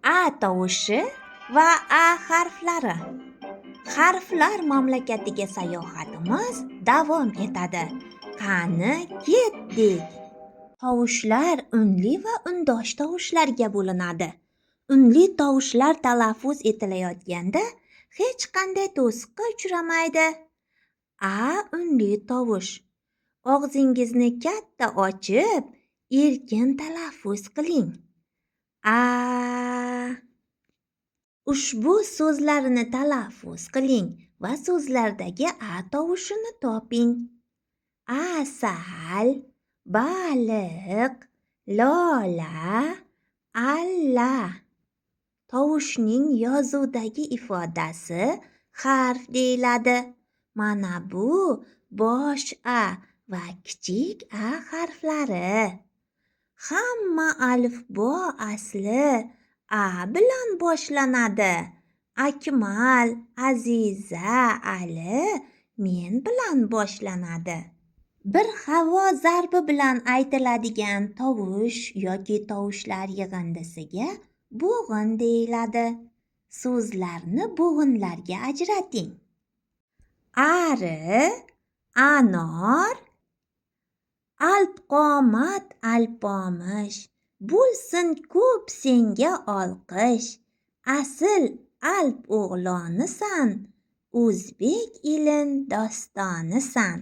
A tovushi va A harflari. Harflar mamlakatiga sayohatimiz davom etadi. Qani ketdik. Tovushlar unli va undosh tovushlarga bo'linadi. Unli tovushlar talaffuz etilayotganda hech qanday to'siqqa uchramaydi. A unli tovush. Og'zingizni katta ochib, erkin talaffuz qiling. A. Ushbu so'zlarni talaffuz qiling va so'zlardagi A tovushini toping. Asal, baliq, lola, alla. Tovushning yozuvdagi ifodasi harf deyiladi. Mana bu bosh A va kichik a harflari. Hamma alifbo asli A bilan boshlanadi. Akmal, Aziza, Ali men bilan boshlanadi. Bir havo zarbi bilan aytiladigan tovush yoki tovushlar yig'indisiga bo'g'in deyiladi. So'zlarni bo'g'inlarga ajrating. Ari, anor, alpqomat, alpomish. Bo'lsin ko'p senga olqish. Asl alp o'g'lonisan, o'zbek ilin dostonisan.